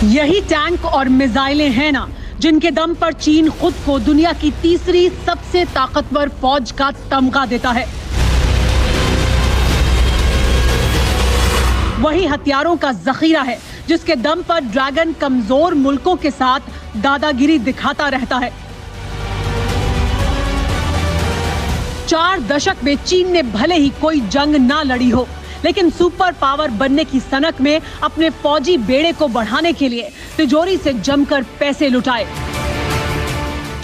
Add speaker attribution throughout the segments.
Speaker 1: यही टैंक और मिसाइलें हैं ना जिनके दम पर चीन खुद को दुनिया की तीसरी सबसे ताकतवर फौज का तमगा देता है। वही हथियारों का जखीरा है जिसके दम पर ड्रैगन कमजोर मुल्कों के साथ दादागिरी दिखाता रहता है। 4 दशक में चीन ने भले ही कोई जंग ना लड़ी हो, लेकिन सुपर पावर बनने की सनक में अपने फौजी बेड़े को बढ़ाने के लिए तिजोरी से जमकर पैसे लुटाए।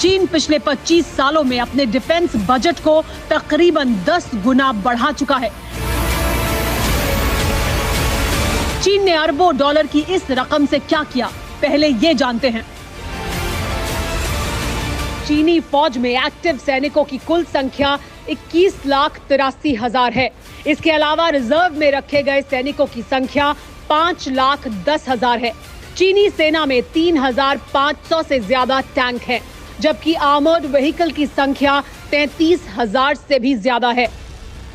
Speaker 1: चीन पिछले 25 सालों में अपने डिफेंस बजट को तकरीबन 10 गुना बढ़ा चुका है। चीन ने अरबों डॉलर की इस रकम से क्या किया, पहले ये जानते हैं। चीनी फौज में एक्टिव सैनिकों की कुल संख्या 21,83,000 है। इसके अलावा रिजर्व में रखे गए सैनिकों की संख्या 5,10,000 है। चीनी सेना में 3,500 से ज्यादा टैंक हैं, जबकि आर्मर्ड व्हीकल की संख्या 33,000 से भी ज्यादा है।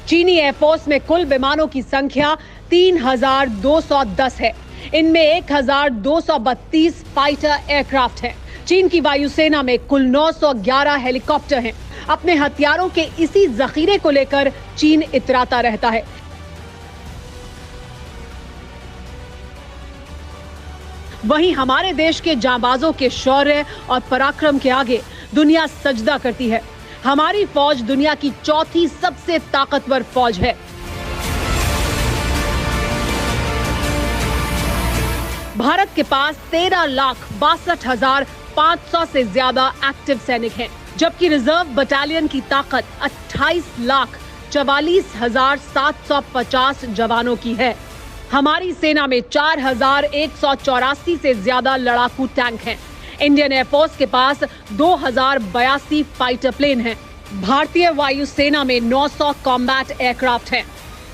Speaker 1: चीनी एयरफोर्स में कुल विमानों की संख्या 3,210 है। इनमें 1,232 फाइटर एयरक्राफ्ट हैं। चीन की वायुसेना में कुल 911 हेलीकॉप्टर हैं। अपने हथियारों के इसी जखीरे को लेकर चीन इतराता रहता है। वहीं हमारे देश के जांबाजों के शौर्य और पराक्रम के आगे दुनिया सजदा करती है। हमारी फौज दुनिया की चौथी सबसे ताकतवर फौज है। भारत के पास 13,62,500 से ज्यादा एक्टिव सैनिक हैं, जबकि रिजर्व बटालियन की ताकत 28,44,750 जवानों की है। हमारी सेना में 4,184 से ज्यादा लड़ाकू टैंक हैं। इंडियन एयरफोर्स के पास 2,082 फाइटर प्लेन हैं। भारतीय वायुसेना में 900 कॉम्बैट एयरक्राफ्ट हैं।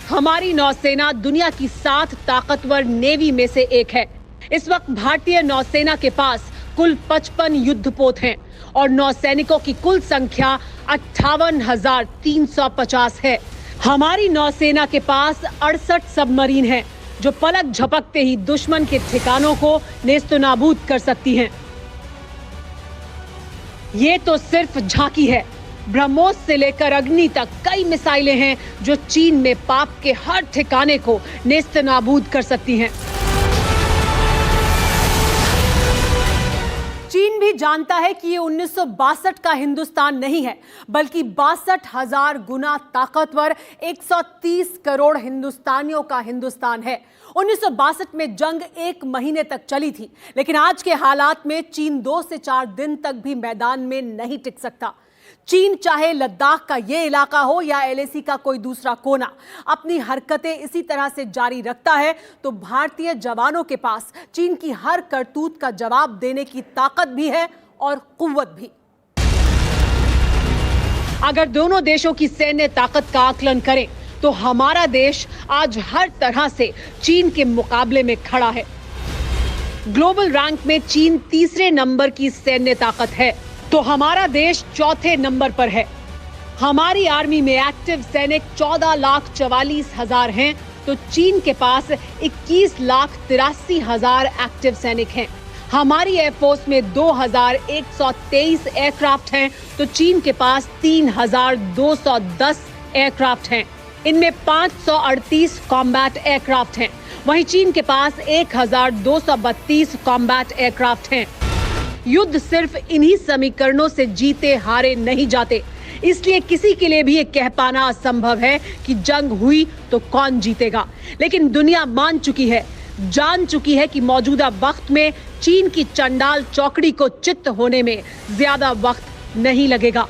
Speaker 1: हमारी नौसेना दुनिया की 7 ताकतवर नेवी में से एक है। इस वक्त भारतीय नौसेना के पास कुल 55 युद्धपोत हैं और नौसैनिकों की कुल संख्या 58,350 है। हमारी नौसेना के पास 68 सबमरीन हैं, जो पलक झपकते ही दुश्मन के ठिकानों को नेस्तनाबूद कर सकती हैं। ये तो सिर्फ झांकी है। ब्रह्मोस से लेकर अग्नि तक कई मिसाइलें हैं जो चीन में पाप के हर ठिकाने को नेस्तनाबूद कर सकती हैं। चीन भी जानता है कि ये 1962 का हिंदुस्तान नहीं है, बल्कि 62,000 गुना ताकतवर 130 करोड़ हिंदुस्तानियों का हिंदुस्तान है। 1962 में जंग 1 महीने तक चली थी, लेकिन आज के हालात में चीन 2 से 4 दिन तक भी मैदान में नहीं टिक सकता। चीन चाहे लद्दाख का ये इलाका हो या LAC का कोई दूसरा कोना, अपनी हरकतें इसी तरह से जारी रखता है तो भारतीय जवानों के पास चीन की हर करतूत का जवाब देने की ताकत भी है और कुव्वत भी। अगर दोनों देशों की सैन्य ताकत का आकलन करें तो हमारा देश आज हर तरह से चीन के मुकाबले में खड़ा है। ग्लोबल रैंक में चीन 3रे नंबर की सैन्य ताकत है तो हमारा देश 4थे नंबर पर है। हमारी आर्मी में एक्टिव सैनिक 14,44,000 हैं तो चीन के पास 21,83,000 एक्टिव सैनिक हैं। हमारी एयरफोर्स में 2,123 एयरक्राफ्ट हैं तो चीन के पास 3,210 एयरक्राफ्ट हैं। इनमें 538 कॉम्बैट एयरक्राफ्ट हैं। वहीं चीन के पास 1,232 कॉम्बैट एयरक्राफ्ट हैं। युद्ध सिर्फ इन्हीं समीकरणों से जीते हारे नहीं जाते, इसलिए किसी के लिए भी ये कह पाना असंभव है कि जंग हुई तो कौन जीतेगा। लेकिन दुनिया मान चुकी है, जान चुकी है कि मौजूदा वक्त में चीन की चंडाल चौकड़ी को चित्त होने में ज्यादा वक्त नहीं लगेगा।